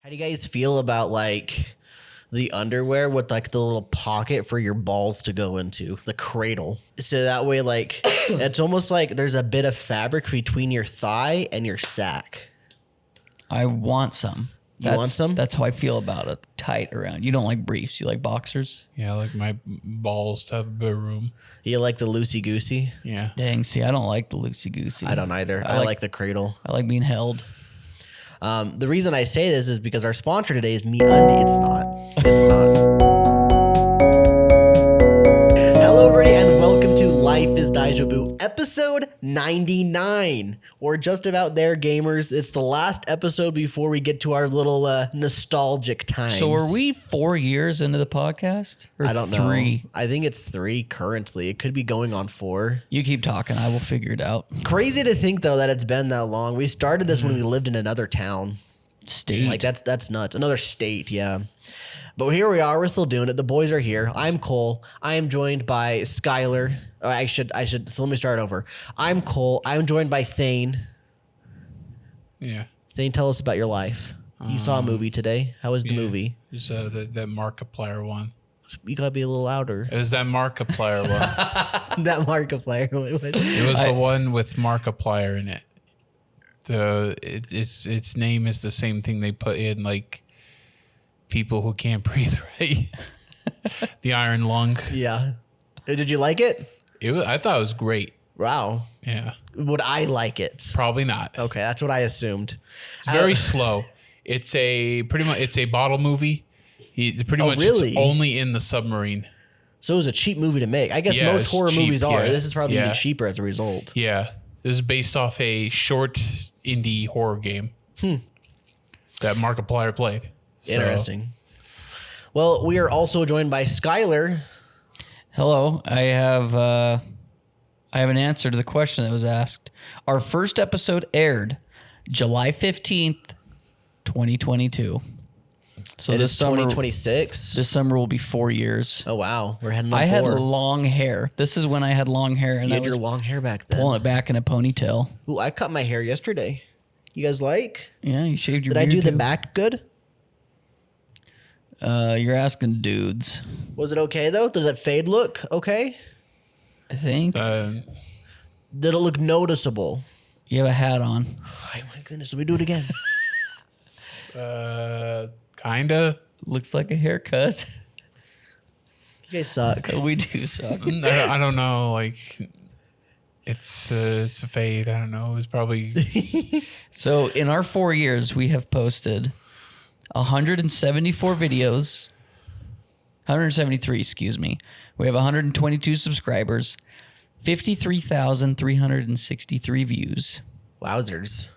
How do you guys feel about like the underwear with like the little pocket for your balls to go into, the cradle? So that way, like, it's almost like there's a bit of fabric between your thigh and your sack. I want some. You want some? That's how I feel about it. Tight around. You don't like briefs. You like boxers? Yeah, I like my balls to have a bit of room. You like the loosey goosey? Yeah. Dang, see, I don't like the loosey goosey. I don't either. I like the cradle. I like being held. The reason I say this is because our sponsor today is MeUndies. It's not. It's not. Hello, everybody, and welcome to Life is Daijoubu, episode 99. We're just about there, gamers. It's the last episode before we get to our little nostalgic times. So are we 4 years into the podcast? Or I don't three? know. I think it's 3 currently. It could be going on 4. You keep talking. I will figure it out. Crazy to think, though, that it's been that long. We started this when we lived in another town. State. Like, that's nuts. Another state, yeah. But here we are. We're still doing it. The boys are here. I'm Cole. I am joined by Skylar. I should. So let me start over. I'm Cole. I'm joined by Thane. Yeah. Thane, tell us about your life. You saw a movie today. How was the movie? Just that Markiplier one. You gotta be a little louder. It was that Markiplier one. That Markiplier. It was the one with Markiplier in it. Its name is the same thing they put in like people who can't breathe right. The iron lung. Yeah. Did you like it? I thought it was great. Wow. Yeah. Would I like it? Probably not. Okay, that's what I assumed. It's very slow. It's a bottle movie. It's really? only in the submarine. So it was a cheap movie to make. I guess Yeah, most it's horror cheap, movies are. yeah. This is probably Yeah. even cheaper as a result. Yeah. This is based off a short indie horror game that Markiplier played. So, Interesting. Well, we are also joined by Skylar. Hello. I have an answer to the question that was asked. Our first episode aired July 15th, 2022. So It this is summer, 2026. this summer will be 4 years. Oh, wow. We're heading on I had 4. long hair. This is when I had long hair, and You I had was your long hair back then. pulling it back in a ponytail. Ooh, I cut my hair yesterday. You guys like? Yeah, you shaved your Did I beard do the too? back good? You're asking dudes. Was it okay, though? Did it fade look okay? I think Did it look noticeable? you have a hat on. Oh, my goodness. Let me do it again. kinda. Looks like a haircut. You guys suck. We do suck. I don't know. Like, it's a fade. I don't know. It's probably So in our 4 years, we have posted 174 videos. 173, excuse me. We have 122 subscribers, 53,363 views. Wowzers.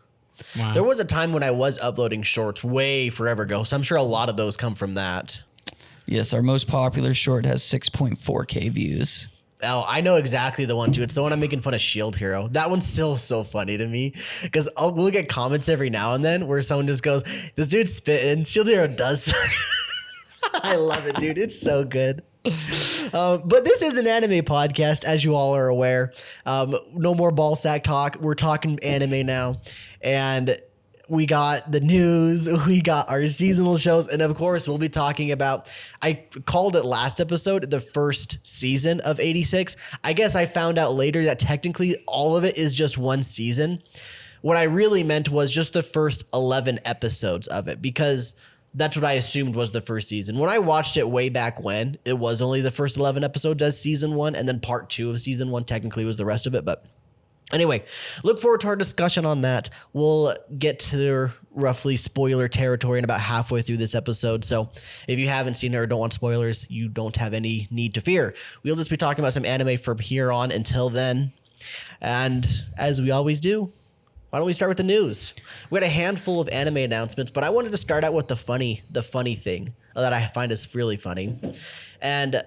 wow. There was a time when I was uploading shorts way forever ago, so I'm sure a lot of those come from that. Yes, our most popular short has 6.4K views. Oh, I know exactly the one too. It's the one I'm making fun of Shield Hero. That one's still so funny to me because we'll get comments every now and then where someone just goes, "This dude's spitting." Shield Hero does suck. I love it, dude. It's so good. But this is an anime podcast, as you all are aware. No more ball sack talk. We're talking anime now, and we got the news, we got our seasonal shows, and of course, we'll be talking about, I called it last episode, the first season of 86. I guess I found out later that technically all of it is just one season. What I really meant was just the first 11 episodes of it, because that's what I assumed was the first season. When I watched it way back when, it was only the first 11 episodes as season 1, and then part 2 of season 1 technically was the rest of it, but anyway, look forward to our discussion on that. We'll get to roughly spoiler territory in about halfway through this episode. So if you haven't seen it or don't want spoilers, you don't have any need to fear. We'll just be talking about some anime from here on until then. And as we always do, why don't we start with the news? We had a handful of anime announcements, but I wanted to start out with the funny thing that I find is really funny. And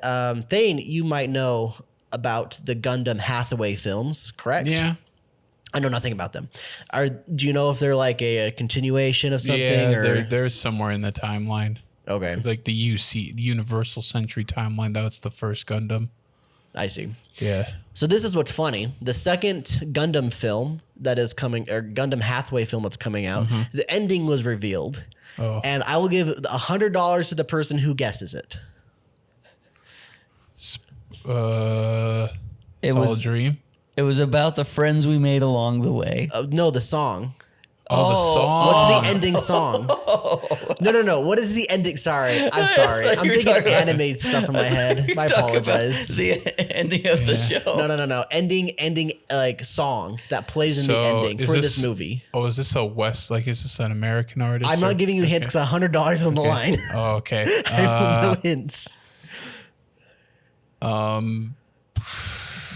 Thane, you might know about the Gundam Hathaway films, correct? Yeah. I know nothing about them. Do you know if they're like a continuation of something? Yeah, or? they're somewhere in the timeline. Okay, Like the Universal Century timeline. That's the first Gundam. I see. Yeah. So this is what's funny. The second Gundam film that is coming, or Gundam Hathaway film that's coming out, the ending was revealed. Oh. and I will give $100 to the person who guesses it. It's all a dream. It was about the friends we made along the way. No, the song. Oh, the song. What's the ending song? No. What is the ending? Sorry. I'm sorry. I'm thinking anime stuff in my head. I apologize. The ending of the show. No. Ending like song that plays in the ending is for this movie. Oh, is this a West? Like, is this an American artist? I'm not giving you hints because $100 on the line. Oh, okay. I have no hints.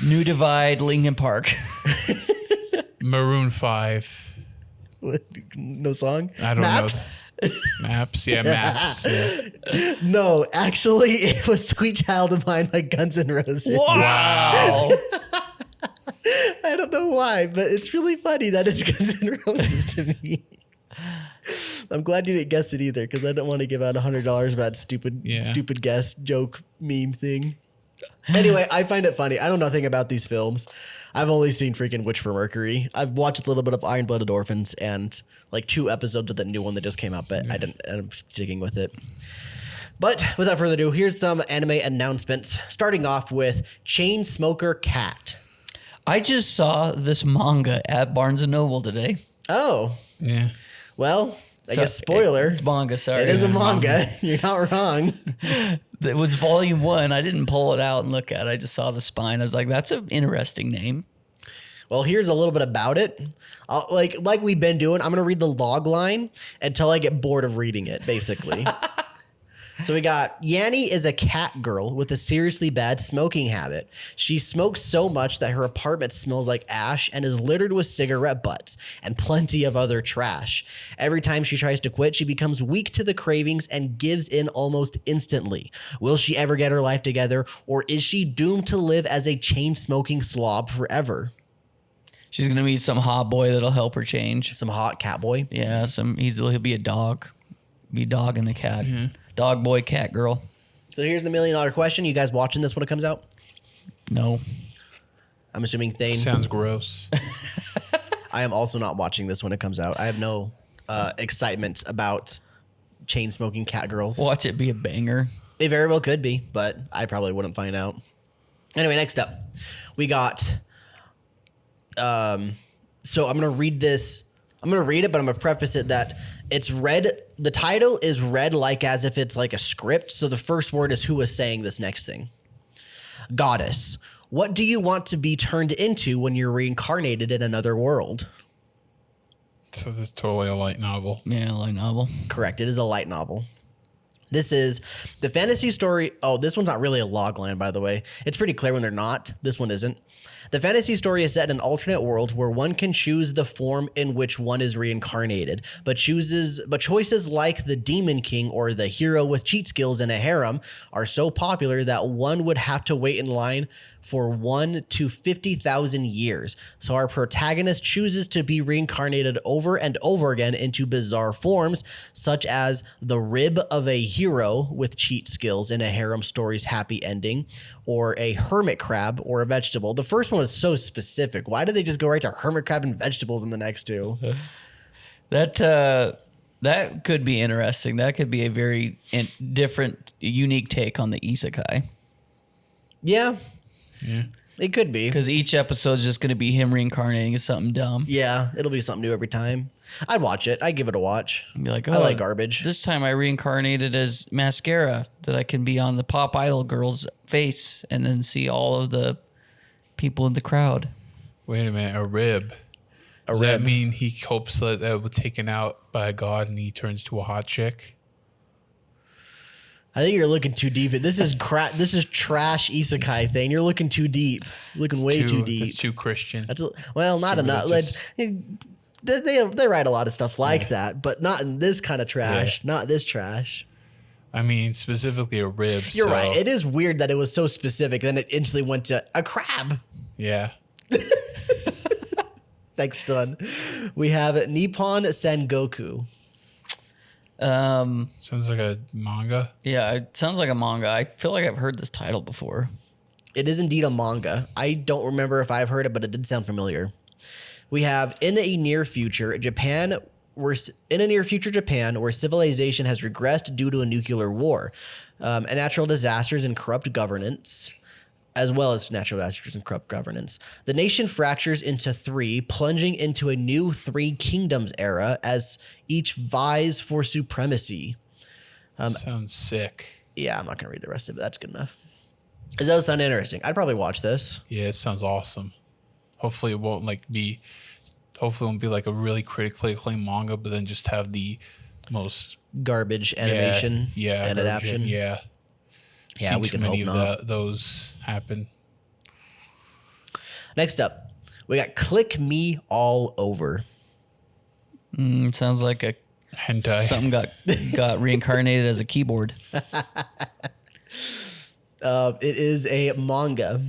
New Divide, Linkin Park. Maroon 5. No song? I don't Maps? know. Maps? Yeah, Maps. Yeah. No, actually, it was Sweet Child of Mine by Guns N' Roses. Wow. I don't know why, but it's really funny that it's Guns N' Roses to me. I'm glad you didn't guess it either, because I don't want to give out $100 for that stupid guess joke meme thing. Anyway, I find it funny. I know nothing about these films. I've only seen freaking Witch for Mercury. I've watched a little bit of Iron Blooded Orphans and like 2 episodes of the new one that just came out, but I didn't end up sticking with it. But without further ado, here's some anime announcements, starting off with Chain Smoker Cat. I just saw this manga at Barnes & Noble today. Oh, Yeah. well, I guess spoiler. It's manga, sorry. It is a manga. You're not wrong. It was volume 1. I didn't pull it out and look at it. I just saw the spine. I was like, that's an interesting name. Well, here's a little bit about it. Like we've been doing, I'm going to read the log line until I get bored of reading it, basically. So we got Yanni is a cat girl with a seriously bad smoking habit. She smokes so much that her apartment smells like ash and is littered with cigarette butts and plenty of other trash. Every time she tries to quit, she becomes weak to the cravings and gives in almost instantly. Will she ever get her life together, or is she doomed to live as a chain-smoking slob forever? She's going to meet some hot boy that'll help her change. Some hot cat boy. Yeah, he'll be a dog. Be a dog and a cat. Dog boy, cat girl. So here's the $1 million question. You guys watching this when it comes out? No. I'm assuming Thane. Sounds gross. I am also not watching this when it comes out. I have no excitement about chain smoking cat girls. Watch it be a banger. It very well could be, but I probably wouldn't find out. Anyway, next up, we got. So I'm gonna read this. I'm gonna read it, but I'm gonna preface it that it's read. The title is read like as if it's like a script. So the first word is who is saying this next thing. Goddess, what do you want to be turned into when you're reincarnated in another world? So this is totally a light novel. Yeah, light novel. Correct. It is a light novel. This is the fantasy story. Oh, this one's not really a log line, by the way. It's pretty clear when they're not. This one isn't. The fantasy story is set in an alternate world where one can choose the form in which one is reincarnated, but choices like the Demon King or the hero with cheat skills in a harem are so popular that one would have to wait in line for 1 to 50,000 years. So our protagonist chooses to be reincarnated over and over again into bizarre forms, such as the rib of a hero with cheat skills in a harem story's happy ending, or a hermit crab or a vegetable. The first one was so specific. Why did they just go right to hermit crab and vegetables in the next two? That could be interesting. That could be a very different, unique take on the isekai. Yeah. Yeah. It could be. Because each episode is just going to be him reincarnating as something dumb. Yeah, it'll be something new every time. I'd watch it. I'd give it a watch. I'd be like, I like garbage. This time I reincarnated as mascara that I can be on the pop idol girl's face and then see all of the people in the crowd. Wait a minute, a rib. Does that mean he hopes that was taken out by a god and he turns to a hot chick? I think you're looking too deep. This is This is trash isekai thing. You're looking too deep. You're looking way too deep. That's too Christian. Not enough. They write a lot of stuff like that, but not in this kind of trash. Yeah. Not this trash. I mean, specifically a rib. You're right. It is weird that it was so specific. Then it instantly went to a crab. Yeah. Next done. We have Nippon Sengoku. Sounds like a manga. Yeah, it sounds like a manga. I feel like I've heard this title before. It is indeed a manga. I don't remember if I've heard it, but it did sound familiar. We have in a near future, Japan in a near future Japan where civilization has regressed due to a nuclear war, and natural disasters and corrupt governance, as well as natural disasters and corrupt governance. The nation fractures into three, plunging into a new Three Kingdoms era as each vies for supremacy. Sounds sick. Yeah, I'm not going to read the rest of it. That's good enough. It does sound interesting. I'd probably watch this. Yeah, it sounds awesome. Hopefully it won't be like a really critically acclaimed manga, but then just have the most Garbage animation and garbage, adaptation. Yeah. Yeah, Seen we too can many hope of not. those happen. Next up, we got Click Me All Over. Sounds like Hentai. something got reincarnated as a keyboard. It is a manga.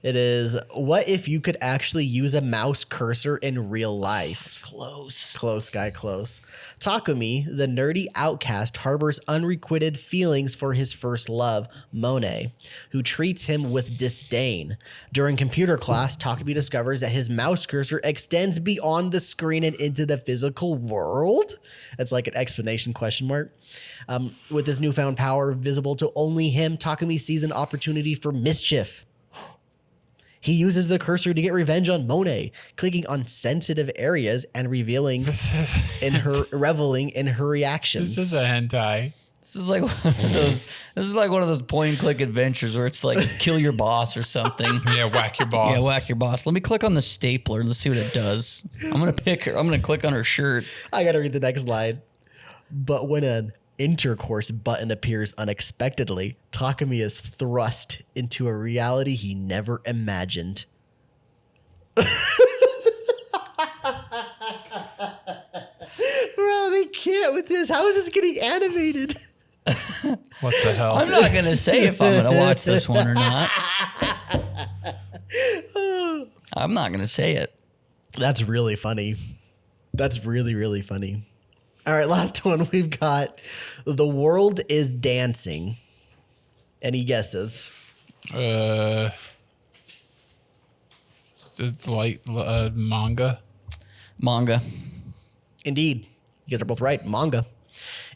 It is, what if you could actually use a mouse cursor in real life? Close, guy, close. Takumi, the nerdy outcast, harbors unrequited feelings for his first love, Monet, who treats him with disdain. During computer class, Takumi discovers that his mouse cursor extends beyond the screen and into the physical world. That's like an explanation question mark. With his newfound power visible to only him, Takumi sees an opportunity for mischief. He uses the cursor to get revenge on Monet, clicking on sensitive areas and reveling reveling in her reactions. This is a hentai. This is like one of those. This is like one of those point and click adventures where it's like kill your boss or something. Yeah, whack your boss. Yeah, whack your boss. Let me click on the stapler. Let's see what it does. I'm gonna pick her. I'm gonna click on her shirt. I gotta read the next line. But when an intercourse button appears unexpectedly, Takumi is thrust into a reality he never imagined. Bro, they can't with this. How is this getting animated? What the hell? I'm not gonna say if I'm gonna watch this one or not. I'm not gonna say it. That's really funny. That's really, really funny. All right, last one. We've got The World is Dancing. Any guesses? It's like manga. Manga. Indeed. You guys are both right. Manga.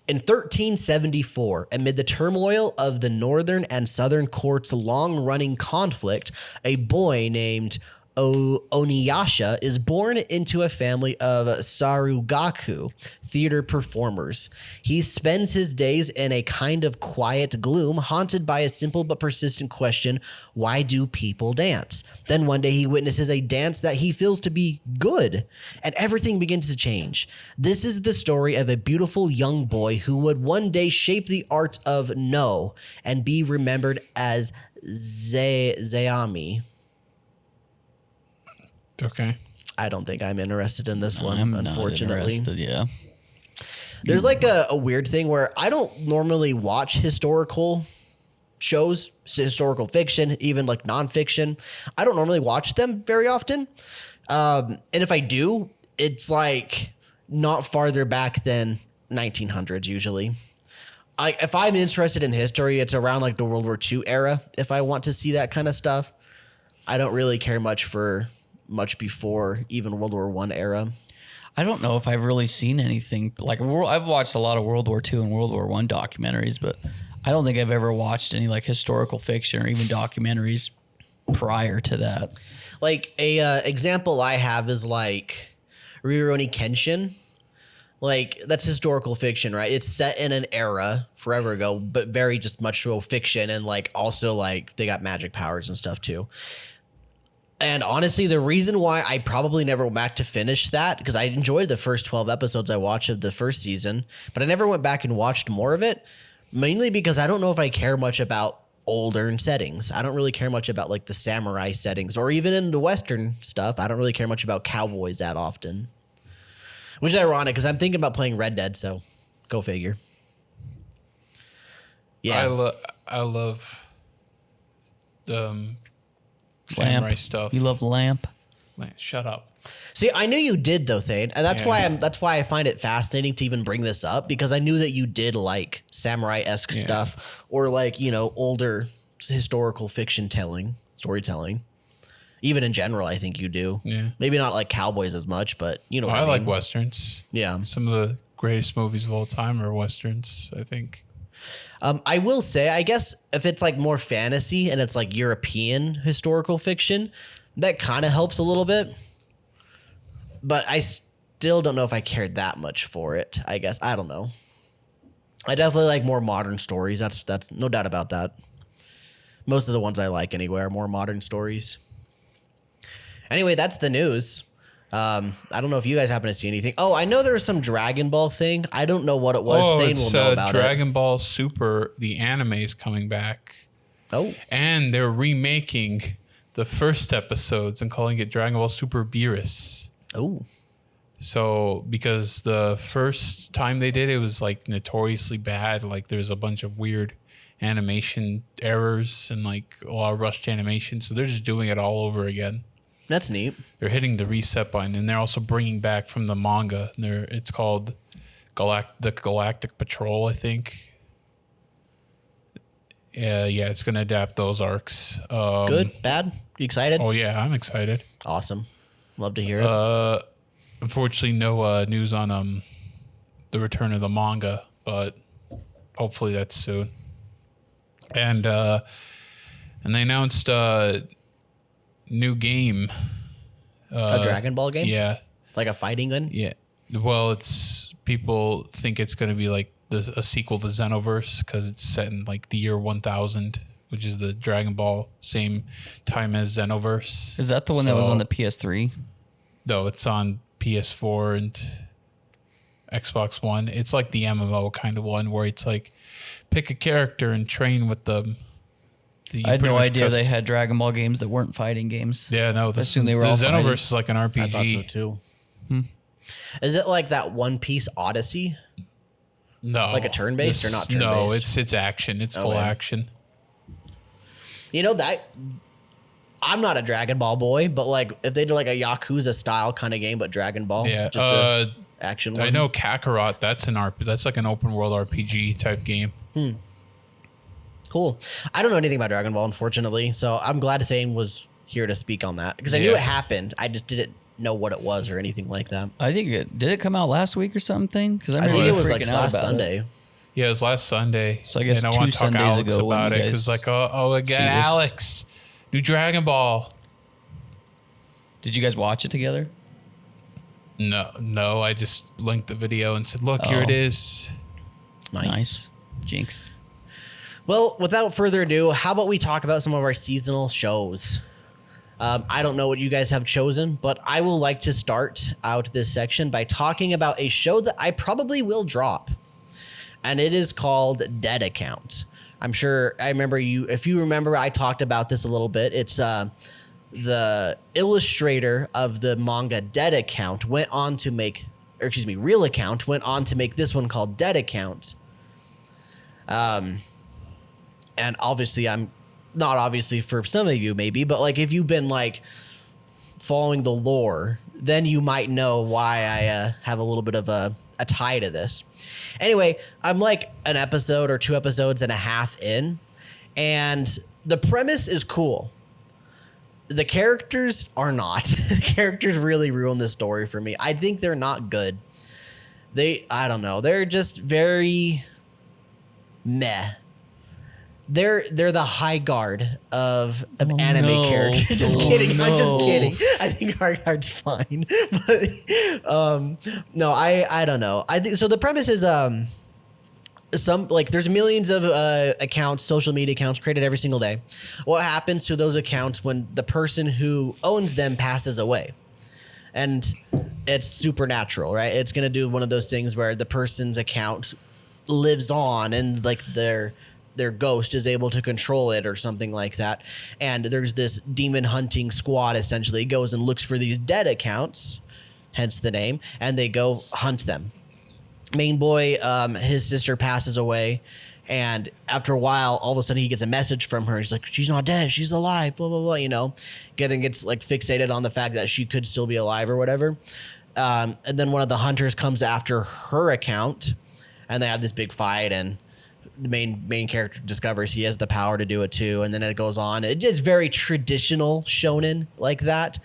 In 1374, amid the turmoil of the northern and southern courts' long-running conflict, a boy named Oniyasha is born into a family of sarugaku, theater performers. He spends his days in a kind of quiet gloom, haunted by a simple but persistent question: why do people dance? Then one day he witnesses a dance that he feels to be good, and everything begins to change. This is the story of a beautiful young boy who would one day shape the art of no and be remembered as Zeami. Okay. I don't think I'm interested in this one, I'm unfortunately. not interested, yeah. There's like a weird thing where I don't normally watch historical shows, historical fiction, even like nonfiction. I don't normally watch them very often. And if I do, it's like not farther back than 1900s usually. If I'm interested in history, it's around like the World War II era if I want to see that kind of stuff. I don't really care much for much before even World War I era. I don't know if I've really seen anything like I've watched a lot of World War II and World War I documentaries, but I don't think I've ever watched any like historical fiction or even documentaries prior to that. Like a example I have is like Rurouni Kenshin. Like that's historical fiction, right? It's set in an era forever ago, but very just much so fiction, and like also like they got magic powers and stuff too. And honestly, the reason why I probably never went back to finish that, because I enjoyed the first 12 episodes I watched of the first season, but I never went back and watched more of it, mainly because I don't know if I care much about older settings. I don't really care much about like the samurai settings, or even in the Western stuff. I don't really care much about cowboys that often, which is ironic because I'm thinking about playing Red Dead, so go figure. Yeah. I love the samurai stuff. You love Lamp? Man, shut up. See, I knew you did though, Thane, and that's why I find it fascinating to even bring this up, because I knew that you did like samurai-esque stuff, or like, you know, older historical fiction storytelling. Even in general, I think you do. Yeah. Maybe not like cowboys as much, but you know what I I like mean. westerns. Yeah. Some of the greatest movies of all time are westerns, I think. I will say, I guess if it's like more fantasy and it's like European historical fiction, that kind of helps a little bit. But I still don't know if I cared that much for it. I guess I don't know. I definitely like more modern stories. That's no doubt about that. Most of the ones I like anyway are more modern stories. Anyway, that's the news. I don't know if you guys happen to see anything. Oh, I know there was some Dragon Ball thing. I don't know what it was. Thane will it's know about Dragon Ball Super. The anime is coming back. Oh, And they're remaking the first episodes and calling it Dragon Ball Super Beerus. oh, So, because the first time they did it was like notoriously bad. Like there's a bunch of weird animation errors and like a lot of rushed animation. So they're just doing it all over again. that's neat. They're hitting the reset button, and they're also bringing back from the manga. It's called the Galactic Patrol, I think. Yeah, it's going to adapt those arcs. Good, bad. You excited? Oh yeah, I'm excited. Awesome. Love to hear it. Unfortunately, no news on the return of the manga, but hopefully that's soon. And they announced a new game. A Dragon Ball game? Yeah, Like a fighting one? yeah. Well, people think it's going to be like a sequel to Xenoverse because it's set in like the year 1000, which is the Dragon Ball same time as Xenoverse. Is that the one that was on the PS3? No, it's on PS4 and Xbox One. It's like the MMO kind of one where it's like pick a character and train with them. I had no idea they had Dragon Ball games that weren't fighting games. Yeah, no. I assume they were all Xenoverse fighting. is like an RPG. I thought so too. Is it like that One Piece Odyssey? No, Like a turn-based or not No, turn-based? it's action. It's full Okay. action. You know that I'm not a Dragon Ball boy, but like if they did like a Yakuza style kind of game, but Dragon Ball, Yeah, just a action one. I know Kakarot. That's like an open world RPG type game. Cool. I don't know anything about Dragon Ball, unfortunately, so I'm glad Thane was here to speak on that because I knew Yeah. it happened. I just didn't know what it was or anything like that. I think did it come out last week or something? Because I think it was like last Sunday. Yeah, it was last Sunday. So I guess and I 2 want to talk to Sundays Alex ago when about you it because guys like again, see this. Alex, new Dragon Ball. Did you guys watch it together? No, I just linked the video and said, "Look, here it Oh. is." Nice. Jinx. Well, without further ado, how about we talk about some of our seasonal shows? I don't know what you guys have chosen, but I will like to start out this section by talking about a show that I probably will drop. And it is called Dead Account. I'm sure I remember you. If you remember, I talked about this a little bit. It's the illustrator of the manga Dead Account went on to make, or excuse me, Real Account went on to make this one called Dead Account. And obviously, I'm not obviously for some of you maybe, but like if you've been like following the lore, then you might know why I have a little bit of a tie to this. Anyway, I'm like an episode or 2 episodes and a half in, and the premise is cool. The characters are not. The characters really ruin the story for me. I think they're not good. I don't know. They're just very meh. They're the high guard of anime no. characters. Just Oh, kidding. I'm just no. kidding. I think high guard's fine. But no, I don't know. I think so. The premise is there's millions of accounts, social media accounts created every single day. What happens to those accounts when the person who owns them passes away? And it's supernatural, right? It's gonna do one of those things where the person's account lives on and like their ghost is able to control it or something like that. And there's this demon hunting squad essentially goes and looks for these dead accounts, hence the name, and they go hunt them. Main boy, his sister passes away, and after a while, all of a sudden he gets a message from her. He's like, she's not dead, she's alive, blah, blah, blah, you know, gets like fixated on the fact that she could still be alive or whatever. And then one of the hunters comes after her account, and they have this big fight, and the main character discovers he has the power to do it too, and then it goes on. It's very traditional shonen like that.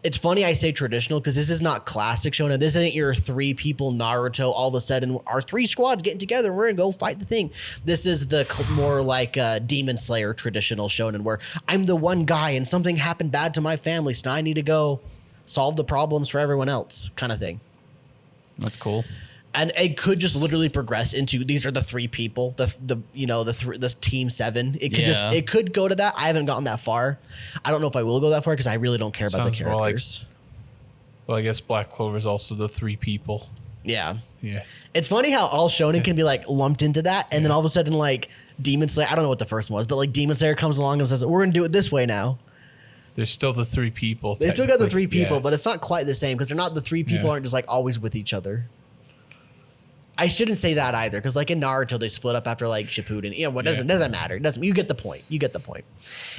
It's funny I say traditional because this is not classic shonen. This isn't your 3 people Naruto. All of a sudden, our 3 squads getting together and we're gonna go fight the thing. This is the more like Demon Slayer traditional shonen where I'm the one guy and something happened bad to my family, so now I need to go solve the problems for everyone else, kind of thing. That's cool. And it could just literally progress into these are the 3 people, this team 7. It could it could go to that. I haven't gotten that far. I don't know if I will go that far because I really don't care about the characters. Well, I guess Black Clover is also the 3 people. Yeah. Yeah. It's funny how all shonen can be like lumped into that, and then all of a sudden like Demon Slayer, I don't know what the first one was, but like Demon Slayer comes along and says, we're gonna do it this way now. There's still the 3 people. They still got the 3 people, but it's not quite the same because they're not the 3 people aren't just like always with each other. I shouldn't say that either, because like in Naruto, they split up after like Shippuden. You know, doesn't matter. It doesn't. You get the point.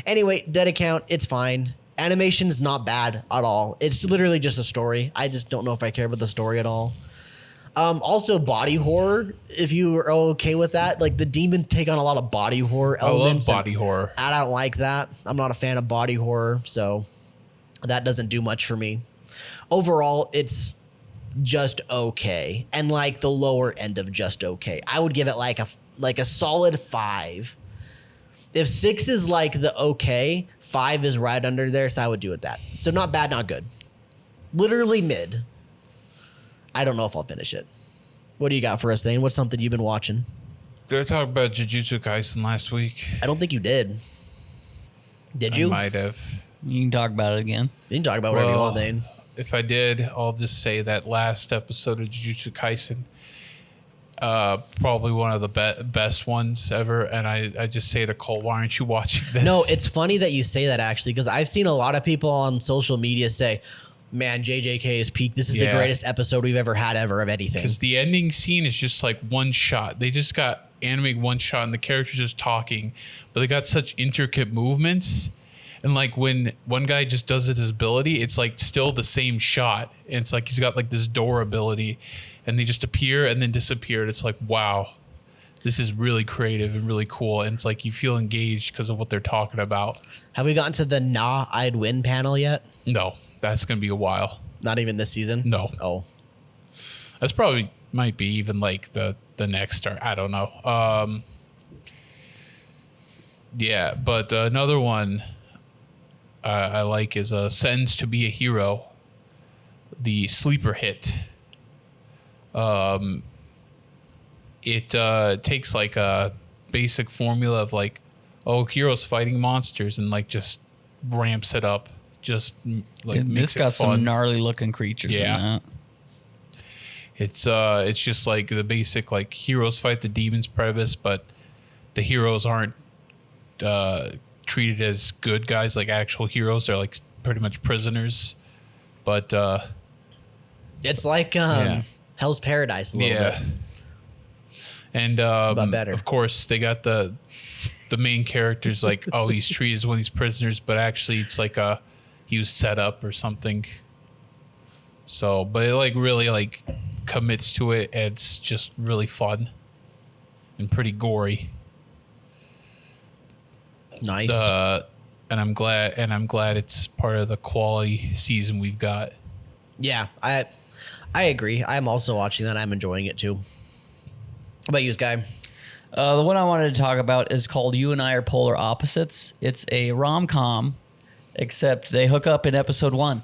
Anyway, dead account. It's fine. Animation's not bad at all. It's literally just a story. I just don't know if I care about the story at all. Also, body horror. If you are okay with that, like the demons take on a lot of body horror elements. I love body horror. I don't like that. I'm not a fan of body horror, so that doesn't do much for me. Overall, it's just okay, and like the lower end of just okay. I would give it like a solid 5. If 6 is like the okay, 5 is right under there, so I would do it that. So not bad, not good. Literally mid. I don't know if I'll finish it. What do you got for us, Thane? What's something you've been watching? Did I talk about Jujutsu Kaisen last week? I don't think you did. Did you? I might have. You can talk about it again. You can talk about whatever you want, Thane. If I did, I'll just say that last episode of Jujutsu Kaisen, probably one of the best ones ever. And I just say to Cole, why aren't you watching this? No, it's funny that you say that actually, because I've seen a lot of people on social media say, man, JJK is peak. This is the greatest episode we've ever had of anything. Because the ending scene is just like one shot. They just got animated one shot and the characters just talking, but they got such intricate movements. And like when one guy just does his ability, it's like still the same shot. And it's like he's got like this door ability and they just appear and then disappear. And it's like, wow, this is really creative and really cool. And it's like you feel engaged because of what they're talking about. Have we gotten to the Nah, I'd Win panel yet? No, that's going to be a while. Not even this season? No. Oh. That's probably might be even like the next, or I don't know. Yeah, but another one I like is Sentenced to Be a Hero, the sleeper hit. It takes like a basic formula of like, oh, heroes fighting monsters, and like just ramps it up. Just like makes this got it fun. some gnarly looking creatures in that. It's just like the basic like heroes fight the demons premise, but the heroes aren't treated as good guys like actual heroes. They're like pretty much prisoners. But it's like Hell's Paradise a little bit. And but better. Of course they got the main characters like, oh, he's treated as one of these prisoners, but actually it's like he was set up or something. So, but it like really like commits to it. It's just really fun and pretty gory. Nice. And I'm glad it's part of the quality season we've got. Yeah, I agree. I'm also watching that. I'm enjoying it too. How about you, Sky? The one I wanted to talk about is called You and I Are Polar Opposites. It's a rom-com, except they hook up in episode 1.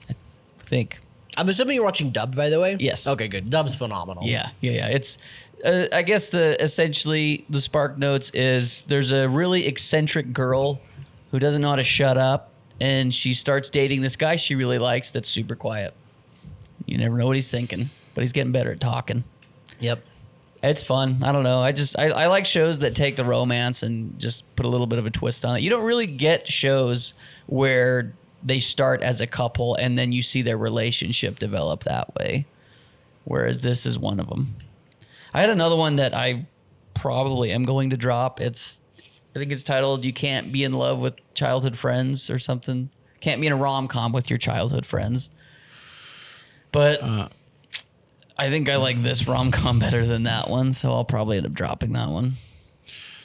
I think. I'm assuming you're watching dubbed, by the way? Yes. Okay, good. Dub's phenomenal. Yeah. It's, I guess essentially the spark notes is there's a really eccentric girl who doesn't know how to shut up, and she starts dating this guy she really likes that's super quiet. You never know what he's thinking, but he's getting better at talking. Yep. It's fun. I don't know. I like shows that take the romance and just put a little bit of a twist on it. You don't really get shows where they start as a couple and then you see their relationship develop that way. Whereas this is one of them. I had another one that I probably am going to drop. I think it's titled You Can't Be in Love with Childhood Friends or something. Can't be in a rom-com with your childhood friends. But I think I like this rom-com better than that one, so I'll probably end up dropping that one.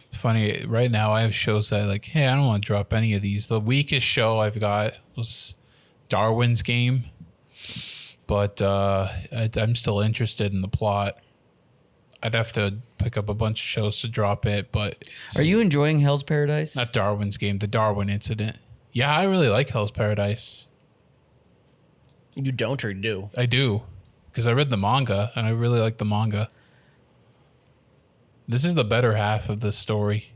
It's funny. Right now, I have shows that like, hey, I don't want to drop any of these. The weakest show I've got was Darwin's Game, but I'm still interested in the plot. I'd have to pick up a bunch of shows to drop it, but Are you enjoying Hell's Paradise? not Darwin's Game, the Darwin Incident. Yeah, I really like Hell's Paradise. You don't or do? I do, because I read the manga, and I really like the manga. This is the better half of the story.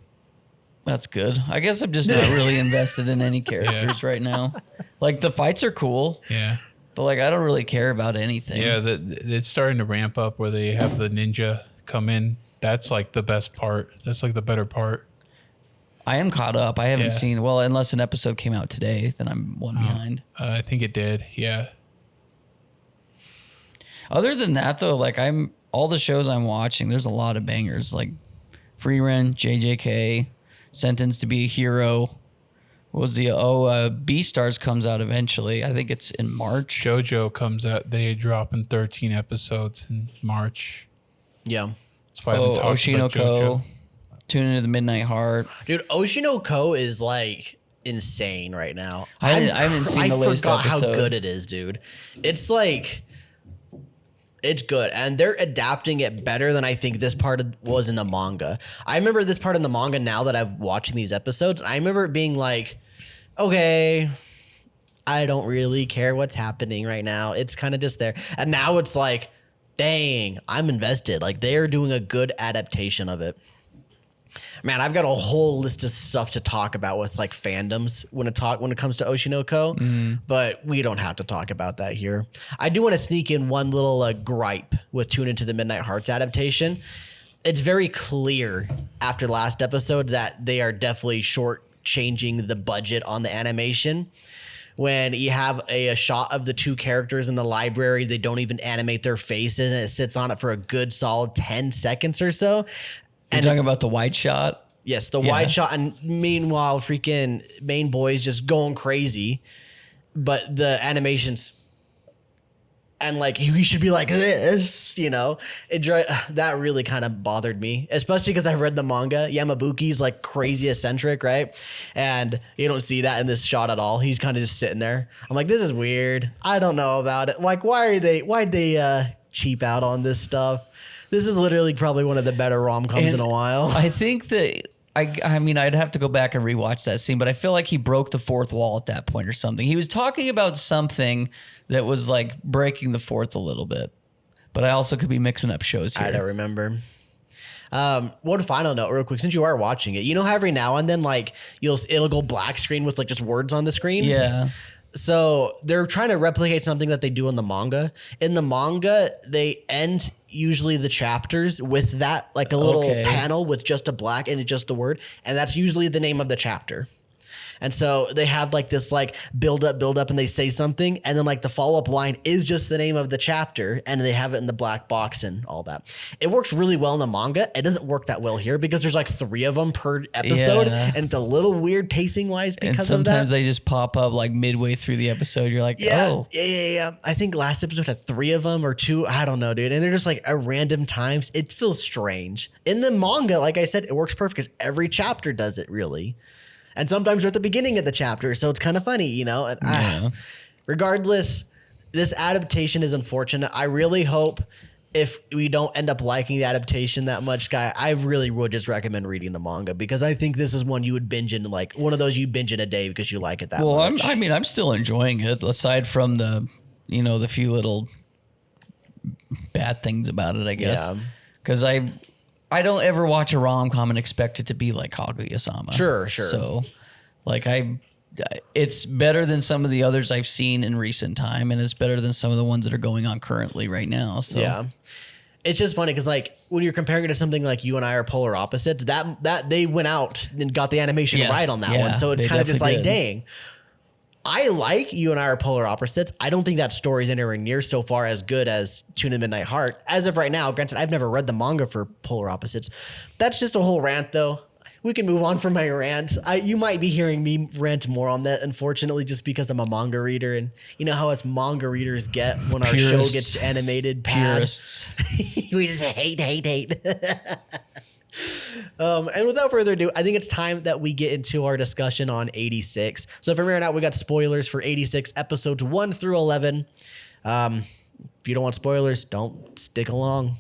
That's good. I guess I'm just not really invested in any characters right now. Like, the fights are cool, Yeah. but like I don't really care about anything. Yeah, it's starting to ramp up where they have the ninja come in. That's like the best part. That's like the better part. I am caught up. I haven't Yeah. seen, well, unless an episode came out today, then I'm one behind. I think it did. Yeah. Other than that, though, like all the shows I'm watching, there's a lot of bangers, like Free Run, JJK, Sentenced to Be a Hero. What was the Beastars comes out eventually. I think it's in March. JoJo comes out. They drop in 13 episodes in March. Yeah. That's why I haven't talked about Oshinoko, JoJo. Tune into the Midnight Heart. Dude, Oshinoko is like insane right now. I haven't seen the latest forgot how episode. good it is, dude. It's like, it's good. And they're adapting it better than I think this part was in the manga. I remember this part in the manga now that I'm watching these episodes. I remember it being like, okay, I don't really care what's happening right now. It's kind of just there. And now it's like, dang, I'm invested. Like, they're doing a good adaptation of it. Man, I've got a whole list of stuff to talk about with like fandoms when it comes to Oshinoko, but we don't have to talk about that here. I do want to sneak in one little gripe with Tune Into the Midnight Hearts adaptation. It's very clear after last episode that they are definitely shortchanging the budget on the animation. When you have a shot of the two characters in the library, they don't even animate their faces, and it sits on it for a good solid 10 seconds or so. You're talking about the wide shot? Yes, the wide shot, and meanwhile, freaking main boy's just going crazy, but the animations, and like he should be like this, you know. That really kind of bothered me, especially because I read the manga. Yamabuki's like crazy eccentric, right? And you don't see that in this shot at all. He's kind of just sitting there. I'm like, this is weird. I don't know about it. Like, why'd they cheap out on this stuff? This is literally probably one of the better rom-coms in a while. I think that I mean, I'd have to go back and rewatch that scene, but I feel like he broke the fourth wall at that point or something. He was talking about something that was like breaking the fourth a little bit, but I also could be mixing up shows here. I don't remember. One final note real quick, since you are watching it, you know how every now and then like it'll go black screen with like just words on the screen? Yeah. So they're trying to replicate something that they do in the manga. In the manga, they end usually the chapters with that, like a little panel with just a black and just the word. And that's usually the name of the chapter. And so they have like this like build up and they say something. And then like the follow-up line is just the name of the chapter. And they have it in the black box and all that. It works really well in the manga. It doesn't work that well here because there's like 3 of them per episode. Yeah. And it's a little weird pacing wise because And of that. sometimes they just pop up like midway through the episode. You're like, oh. Yeah. I think last episode had 3 of them or 2. I don't know, dude. And they're just like at random times. It feels strange. In the manga, like I said, it works perfect because every chapter does it really. And sometimes they're at the beginning of the chapter. So it's kind of funny, you know? And, regardless, this adaptation is unfortunate. I really hope if we don't end up liking the adaptation that much, Guy, I really would just recommend reading the manga because I think this is one you would binge in, like one of those you binge in a day because you like it that much. I'm still enjoying it aside from the few little bad things about it, I guess. Yeah. Because I don't ever watch a rom-com and expect it to be like Kaguya-sama. Sure. So, like, it's better than some of the others I've seen in recent time, and it's better than some of the ones that are going on currently right now. So, yeah. It's just funny because, like, when you're comparing it to something like You and I Are Polar Opposites, that they went out and got the animation right on that one. So it's kind of just like, dang. I like You and I Are Polar Opposites. I don't think that story is anywhere near so far as good as Tune in Midnight Heart. As of right now, granted, I've never read the manga for Polar Opposites. That's just a whole rant, though. we can move on from my rant. You might be hearing me rant more on that, unfortunately, just because I'm a manga reader, and you know how us manga readers get when our show Purists. gets animated. Pad. Purists. We just hate. And without further ado, I think it's time that we get into our discussion on 86. So from here on out, we got spoilers for 86 episodes 1 through 11. If you don't want spoilers, don't stick along.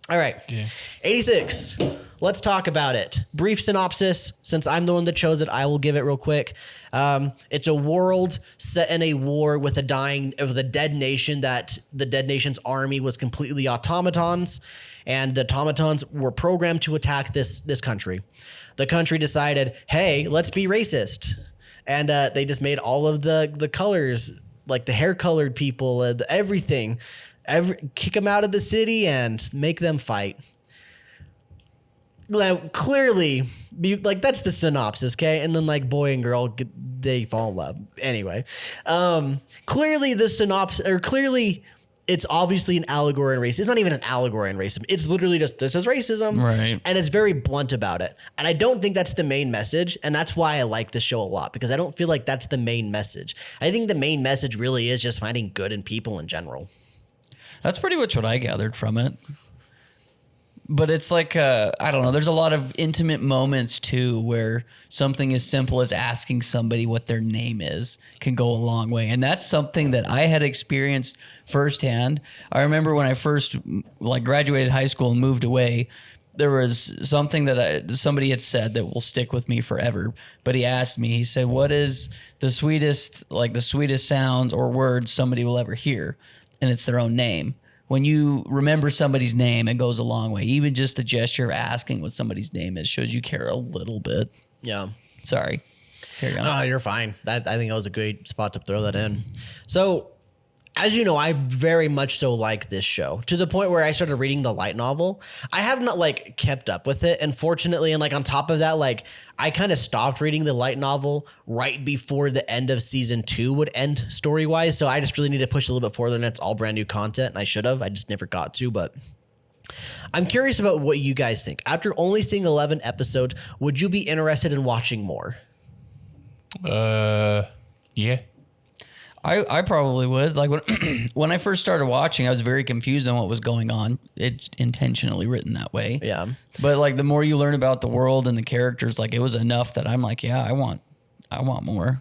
All right. Yeah. 86. Let's talk about it. Brief synopsis. Since I'm the one that chose it, I will give it real quick. It's a world set in a war with a dead nation that the dead nation's army was completely automatons, and the automatons were programmed to attack this country. The country decided, hey, let's be racist. And they just made all of the colors, like the hair-colored people, everything, kick them out of the city and make them fight. Like, clearly, that's the synopsis, okay? And then, like, boy and girl, they fall in love. Anyway, clearly the synopsis, or clearly it's obviously an allegory on racism. It's not even an allegory on racism. It's literally just, this is racism. Right. And it's very blunt about it. And I don't think that's the main message. And that's why I like this show a lot, because I don't feel like that's the main message. I think the main message really is just finding good in people in general. That's pretty much what I gathered from it. But it's like, I don't know, there's a lot of intimate moments too where something as simple as asking somebody what their name is can go a long way. And that's something that I had experienced firsthand. I remember when I first graduated high school and moved away, there was something that somebody had said that will stick with me forever. But he asked me, he said, what is the sweetest sound or word somebody will ever hear? And it's their own name. When you remember somebody's name, it goes a long way. Even just the gesture of asking what somebody's name is shows you care a little bit. Yeah. Sorry. Carry on. No, you're fine. I think that was a great spot to throw that in. So, as you know, I very much so like this show, to the point where I started reading the light novel. I have not kept up with it. Unfortunately, and on top of that, I kind of stopped reading the light novel right before the end of season 2 would end story-wise. So I just really need to push a little bit further, and it's all brand new content, and I should have. I just never got to, but I'm curious about what you guys think. After only seeing 11 episodes, would you be interested in watching more? Yeah. I probably would. Like when I first started watching, I was very confused on what was going on. It's intentionally written that way. Yeah. But the more you learn about the world and the characters, it was enough that I'm like, yeah, I want more.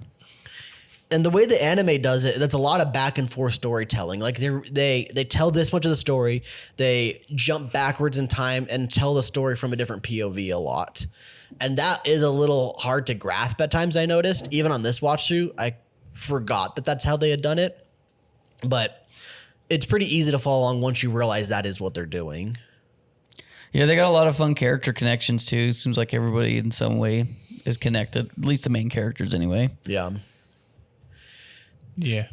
And the way the anime does it, that's a lot of back and forth storytelling. They tell this much of the story, they jump backwards in time and tell the story from a different POV a lot. And that is a little hard to grasp at times, I noticed. Even on this watch through, I forgot that that's how they had done it. But it's pretty easy to follow along once you realize that is what they're doing. Yeah, they got a lot of fun character connections too. Seems like everybody in some way is connected, at least the main characters anyway. Yeah. Yeah.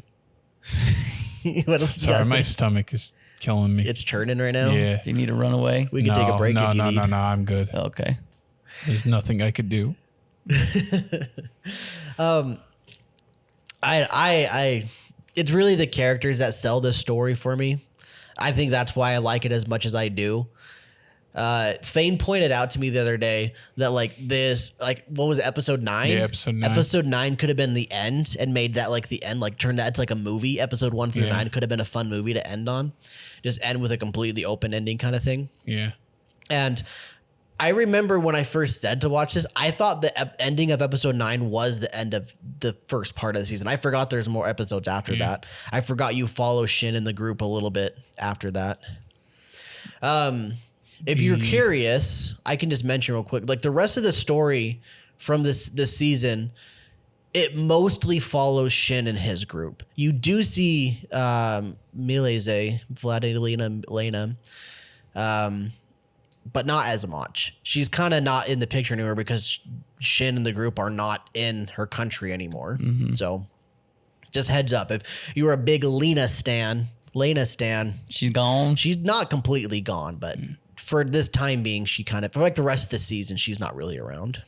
What else you Sorry, got? my stomach is killing me. It's churning right now. Yeah. Do you need to run away? We can take a break if you need. No, I'm good. Okay. There's nothing I could do. I it's really the characters that sell this story for me. I think that's why I like it as much as I do. Thane pointed out to me the other day that what was it, episode 9? Yeah, episode 9. Episode 9 could have been the end and made that the end, turned that into a movie. Episode 1 through 9 could have been a fun movie to end on. Just end with a completely open ending kind of thing. Yeah. And I remember when I first said to watch this, I thought the ending of episode 9 was the end of the first part of the season. I forgot there's more episodes after that. I forgot you follow Shin in the group a little bit after that. If you're curious, I can just mention real quick, the rest of the story from this season, it mostly follows Shin and his group. You do see Milese, Vladilena Lena, but not as much. She's kind of not in the picture anymore because Shin and the group are not in her country anymore. Mm-hmm. So just heads up. If you were a big Lena stan, She's gone. she's not completely gone, but for this time being, she kind of, for the rest of the season, she's not really around.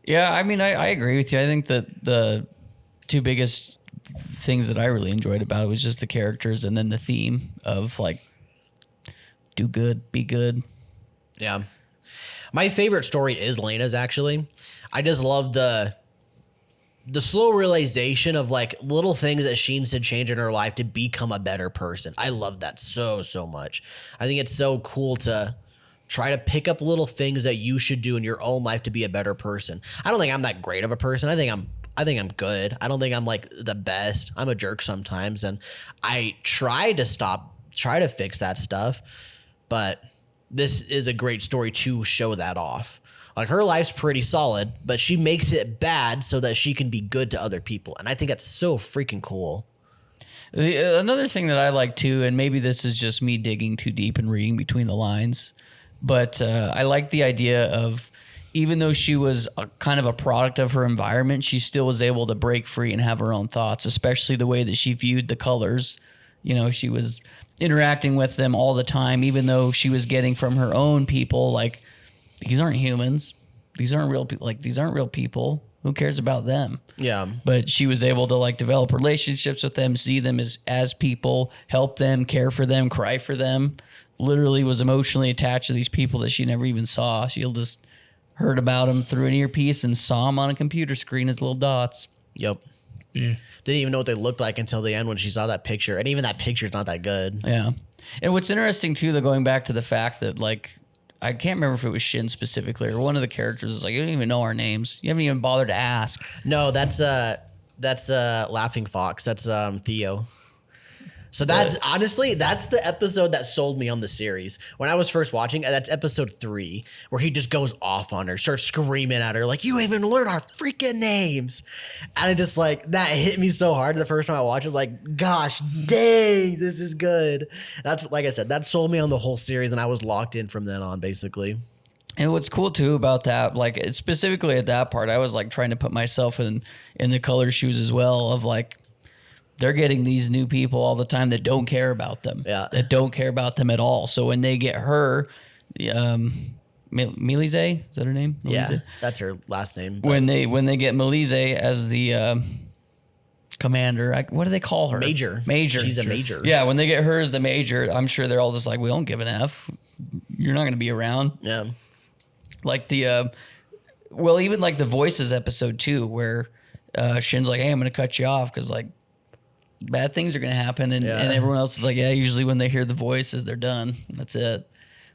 Yeah, I mean, I agree with you. I think that the two biggest things that I really enjoyed about it was just the characters and then the theme of do good, be good. Yeah. My favorite story is Lena's, actually. I just love the slow realization of like little things that she needs to change in her life to become a better person. I love that so much. I think it's so cool to try to pick up little things that you should do in your own life to be a better person. I don't think I'm that great of a person. I think I'm good. I don't think I'm like the best. I'm a jerk sometimes, and I try to fix that stuff. But this is a great story to show that off. Like, her life's pretty solid, but she makes it bad so that she can be good to other people. And I think that's so freaking cool. Another thing that I like too, and maybe this is just me digging too deep and reading between the lines, but I like the idea of, even though she was kind of a product of her environment, she still was able to break free and have her own thoughts, especially the way that she viewed the colors. You know, she was interacting with them all the time, even though she was getting from her own people, like, these aren't humans. These aren't real people. Like, these aren't real people. Who cares about them? Yeah. But she was able to like develop relationships with them, see them as people, help them, care for them, cry for them. Literally was emotionally attached to these people that she never even saw. She just heard about them through an earpiece and saw them on a computer screen as little dots. Yep. Yeah. Didn't even know what they looked like until the end when she saw that picture. And even that picture's not that good. Yeah. And what's interesting too, though, going back to the fact that like, I can't remember if it was Shin specifically or one of the characters is like, you don't even know our names. You haven't even bothered to ask. No, that's Laughing Fox. That's Theo. So that's honestly, that's the episode that sold me on the series. When I was first watching, that's episode 3, where he just goes off on her, starts screaming at her, like, you even learn our freaking names. And it just like, that hit me so hard the first time I watched it. I was like, gosh, dang, this is good. That's, like I said, that sold me on the whole series, and I was locked in from then on, basically. And what's cool too about that, like specifically at that part, I was like trying to put myself in the color shoes as well, of like, they're getting these new people all the time that don't care about them. Yeah. That don't care about them at all. So when they get her, Milize, is that her name? Yeah, Milize? that's her last name. But When they get Milize as the commander, what do they call her? Major. Major. She's a major. Yeah, when they get her as the major, I'm sure they're all just like, we don't give an F. You're not going to be around. Yeah. Like the, well, even like the Voices episode 2, where Shin's like, hey, I'm going to cut you off because like, bad things are going to happen. And everyone else is like, yeah, usually when they hear the voices, they're done. That's it.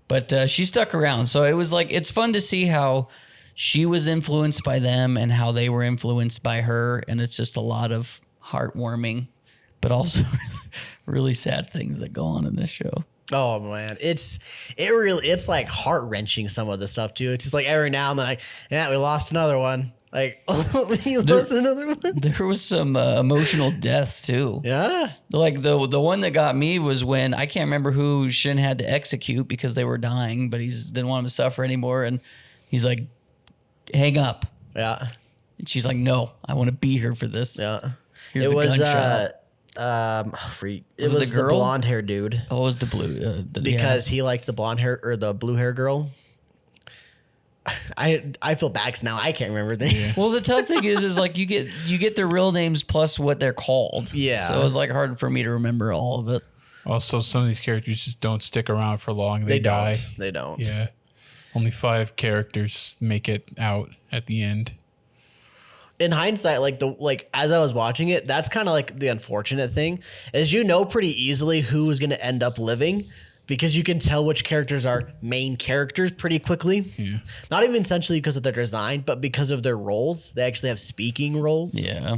But she stuck around. So it was like, it's fun to see how she was influenced by them and how they were influenced by her. And it's just a lot of heartwarming, but also really sad things that go on in this show. Oh man, it's like heart wrenching, some of the stuff too. It's just like every now and then, like, yeah, we lost another one. Like, we lost another one. There was some emotional deaths too. Yeah. Like the one that got me was when I can't remember who Shin had to execute because they were dying, but he didn't want them to suffer anymore, and he's like, "Hang up." Yeah. And she's like, "No, I want to be here for this." Yeah. Here's it the was gunshot. it was the girl? blonde hair dude. Oh, it was the blue Because he liked the blonde hair or the blue hair girl. I feel bad 'cause now I can't remember things. Well, the tough thing is like you get their real names plus what they're called. Yeah. So it was like hard for me to remember all of it. Also, some of these characters just don't stick around for long. They die. They don't. Yeah. Only 5 characters make it out at the end. In hindsight, as I was watching it, that's kind of like the unfortunate thing is you know pretty easily who is going to end up living because you can tell which characters are main characters pretty quickly. Yeah. Not even essentially because of their design, but because of their roles. They actually have speaking roles. Yeah.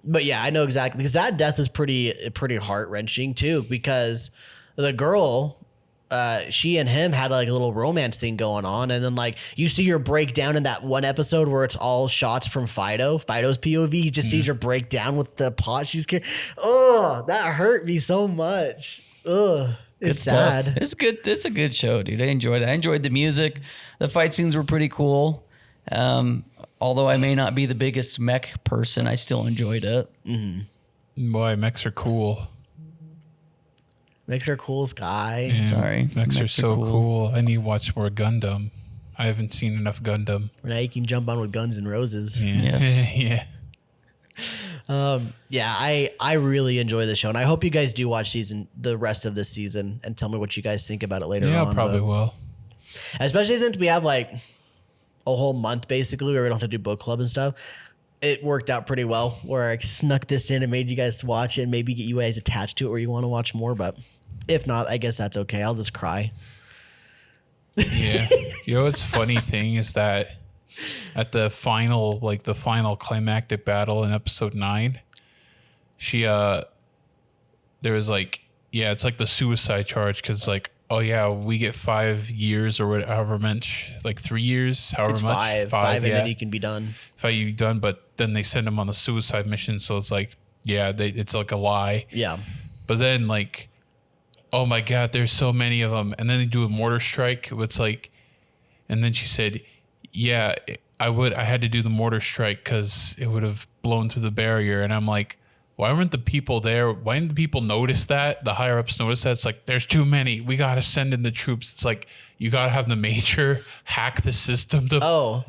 But yeah, I know exactly because that death is pretty heart wrenching too. Because the girl, she and him had like a little romance thing going on, and then like you see her break down in that one episode where it's all shots from Fido's POV. He just sees her break down with the pot she's carrying. Oh, that hurt me so much. Ugh. It's sad. Stuff. It's good. It's a good show, dude. I enjoyed it. I enjoyed the music. The fight scenes were pretty cool. Although I may not be the biggest mech person, I still enjoyed it. Mm-hmm. Boy, mechs are cool. Mechs are cool, Sky. Yeah, Sorry. Mechs are so cool. I need to watch more Gundam. I haven't seen enough Gundam. Now you can jump on with Guns and Roses. Yeah. Yes. Yeah. Yeah, I really enjoy the show, and I hope you guys do watch the rest of this season and tell me what you guys think about it later on. Yeah, I probably will. especially since we have like a whole month basically where we don't have to do book club and stuff. It worked out pretty well where I snuck this in and made you guys watch it and maybe get you guys attached to it where you want to watch more. But if not, I guess that's okay. I'll just cry. Yeah. You know what's funny thing is that at the final climactic battle in episode 9, she there was like, yeah, it's like the suicide charge because like, oh yeah, we get 5 years or whatever much, like 3 years, however It's much. five, and then you can be done. 5 you done, but then they send them on the suicide mission, so it's like, yeah, it's like a lie. Yeah. But then like, oh my god, there's so many of them, and then they do a mortar strike. It's like, and then she said, yeah, I had to do the mortar strike because it would have blown through the barrier, and I'm like, why weren't the people there? Why didn't the people notice that? The higher ups notice that? It's like, there's too many. We got to send in the troops. It's like, you got to have the major hack the system to. Oh,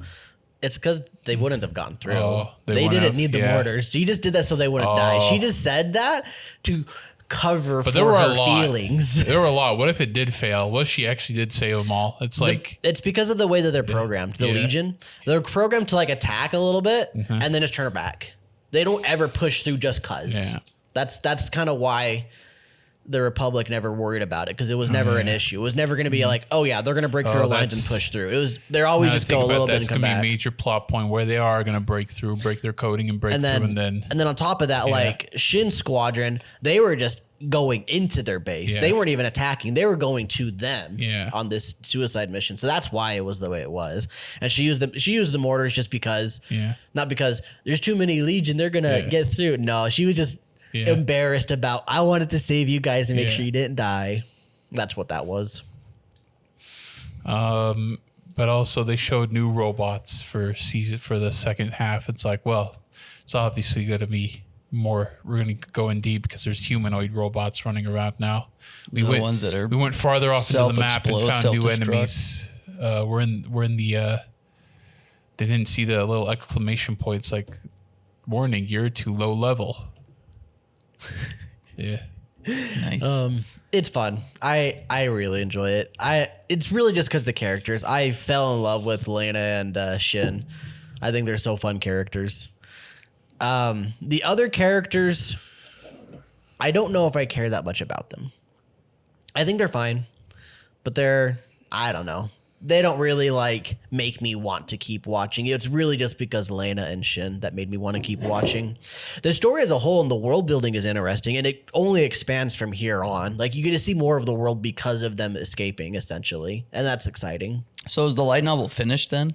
it's because they wouldn't have gone through. Oh, they wouldn't didn't have, need the yeah. mortars. She just did that so they wouldn't die. She just said that to cover But for there were a her lot. feelings. There were a lot. What if it did fail? What if she actually did save them all? It's like, It's because of the way that they're programmed. The Yeah. Legion, they're programmed to like attack a little bit and then just turn it back. They don't ever push through just cause. Yeah. That's kind of why the Republic never worried about it because it was never an issue. It was never going to be like, oh yeah, they're going to break through our lines and that's- push through. It was they're always now just think go a about little that, bit it's and come gonna back. be a major plot point where they are gonna break their coding and break and through, then on top of that, like Shin Squadron, they were just going into their base. Yeah. They weren't even attacking. They were going to them Yeah. on this suicide mission. So that's why it was the way it was. And she used the mortars just because, Yeah. not because there's too many Legion. They're gonna Yeah. get through. No, she was just Yeah. embarrassed about. I wanted to save you guys and make Yeah. sure you didn't die. That's what that was. But also they showed new robots for the second half. It's like, well, it's obviously gonna be more. We're gonna go in deep because there's humanoid robots running around now. The ones that are we went farther off into the map and self-explode, found new self-destruct. enemies. We're in the. They didn't see the little exclamation points like, warning, you're too low level. Yeah. Nice. It's fun. I really enjoy it. It's really just because the characters. I fell in love with Lena and Shin. I think they're so fun characters. The other characters, I don't know if I care that much about them. I think they're fine, but I don't know. They don't really like make me want to keep watching. It's really just because Lena and Shin that made me want to keep watching. The story as a whole and the world building is interesting, and it only expands from here on. Like you get to see more of the world because of them escaping, essentially, and that's exciting. So is the light novel finished then?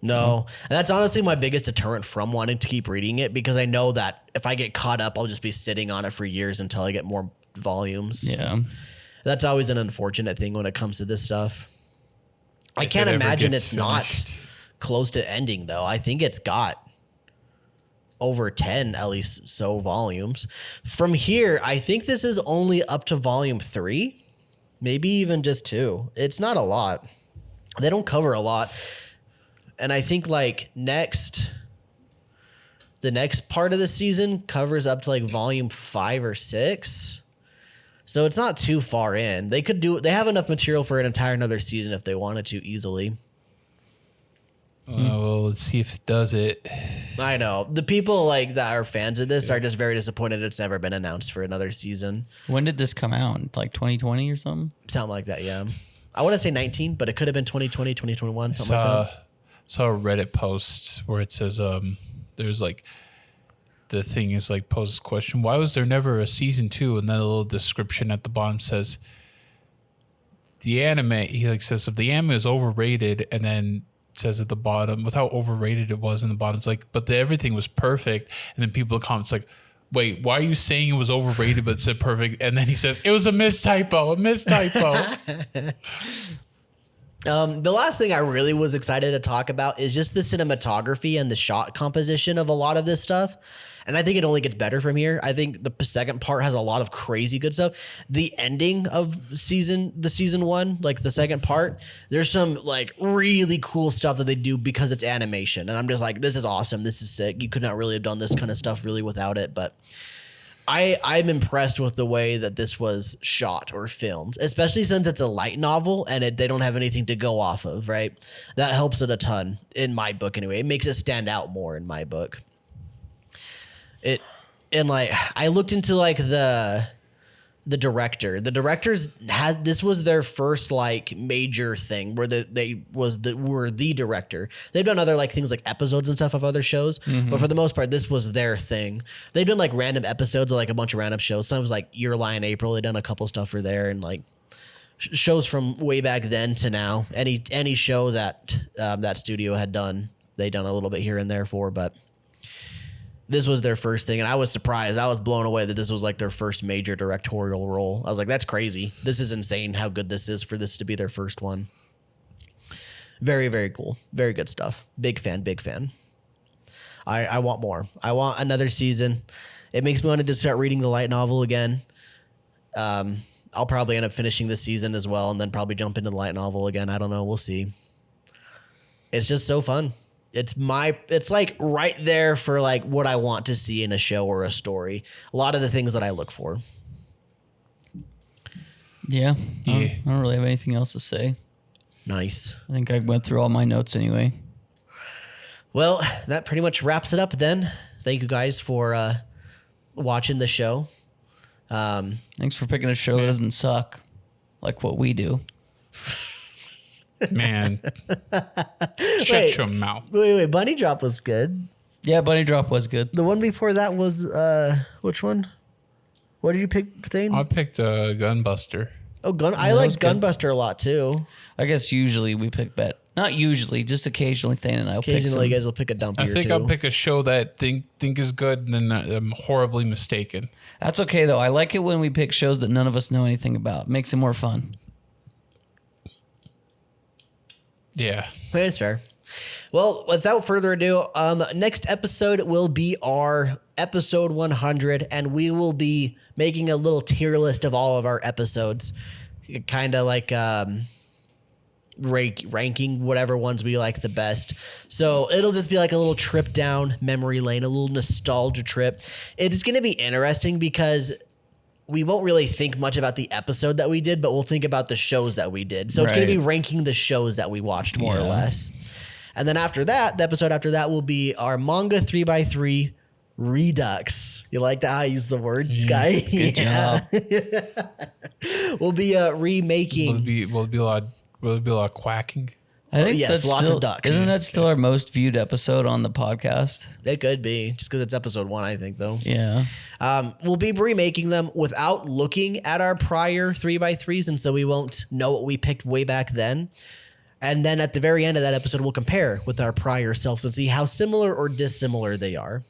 No, and that's honestly my biggest deterrent from wanting to keep reading it because I know that if I get caught up, I'll just be sitting on it for years until I get more volumes. Yeah. That's always an unfortunate thing when it comes to this stuff. I If can't it ever imagine gets it's not finished. close to ending though. I think it's got over 10 at least so volumes. From here, I think this is only up to volume 3, maybe even just 2. It's not a lot. They don't cover a lot. And I think like the next part of the season covers up to like volume 5 or 6. So it's not too far in. They have enough material for an entire another season if they wanted to easily. Well, let's see if it does it. I know. The people like that are fans of this are just very disappointed it's never been announced for another season. When did this come out? Like 2020 or something? Something like that, yeah. I want to say 19, but it could have been 2020, 2021, something like that. Saw a Reddit post where it says there's like the thing is like poses question, why was there never a season 2? And then a little description at the bottom says the anime, he like says if the anime is overrated, and then says at the bottom with how overrated it was in the bottom, it's like, but everything was perfect. And then people in comments like, wait, why are you saying it was overrated but it said perfect? And then he says it was a mistypo. The last thing I really was excited to talk about is just the cinematography and the shot composition of a lot of this stuff. And I think it only gets better from here. I think the second part has a lot of crazy good stuff. The ending of season 1, like the second part, there's some like really cool stuff that they do because it's animation. And I'm just like, this is awesome. This is sick. You could not really have done this kind of stuff really without it. But I'm impressed with the way that this was shot or filmed, especially since it's a light novel and they don't have anything to go off of, right? That helps it a ton in my book anyway. It makes it stand out more in my book. I looked into like the director. The directors this was their first like major thing where were the director. They've done other like things like episodes and stuff of other shows, but for the most part, this was their thing. They've done like random episodes of like a bunch of random shows. Some was like Your Lie in April. They've done a couple stuff for there and like shows from way back then to now. Any show that that studio had done, they done a little bit here and there for, but. This was their first thing, and I was surprised. I was blown away that this was like their first major directorial role. I was like, that's crazy. This is insane how good this is for this to be their first one. Very, very cool. Very good stuff. Big fan, big fan. I want more. I want another season. It makes me want to just start reading the light novel again. I'll probably end up finishing this season as well and then probably jump into the light novel again. I don't know. We'll see. It's just so fun. It's like right there for like what I want to see in a show or a story. A lot of the things that I look for. Yeah. I don't really have anything else to say. Nice. I think I went through all my notes anyway. Well, that pretty much wraps it up then. Thank you guys for watching the show. Thanks for picking a show that doesn't suck like what we do. Man, shut your mouth. Wait. Bunny Drop was good. Yeah, Bunny Drop was good. The one before that was which one? What did you pick, Thane? I picked Gunbuster. Oh, I like Gunbuster a lot too. I guess usually we pick not usually, just occasionally Thane and I will pick Occasionally, you guys will pick a dumpy I or think two. I'll pick a show that think is good, and then I'm horribly mistaken. That's okay though. I like it when we pick shows that none of us know anything about. Makes it more fun. Yeah. That's fair. Well, without further ado, next episode will be our episode 100, and we will be making a little tier list of all of our episodes, kind of like ranking whatever ones we like the best. So it'll just be like a little trip down memory lane, a little nostalgia trip. It is going to be interesting because we won't really think much about the episode that we did, but we'll think about the shows that we did. So it's going to be ranking the shows that we watched more or less. And then after that, the episode after that will be our manga 3x3 Redux. You like that? I use the words, guy. Good job. We'll be remaking. Will it be a lot of quacking? I think yes, that's lots still, of ducks. Isn't that still our most viewed episode on the podcast? It could be, just because it's episode 1, I think, though. Yeah. We'll be remaking them without looking at our prior 3x3s, and so we won't know what we picked way back then. And then at the very end of that episode, we'll compare with our prior selves and see how similar or dissimilar they are.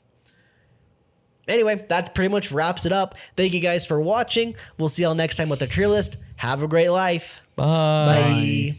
Anyway, that pretty much wraps it up. Thank you guys for watching. We'll see y'all next time with the tier list. Have a great life. Bye. Bye.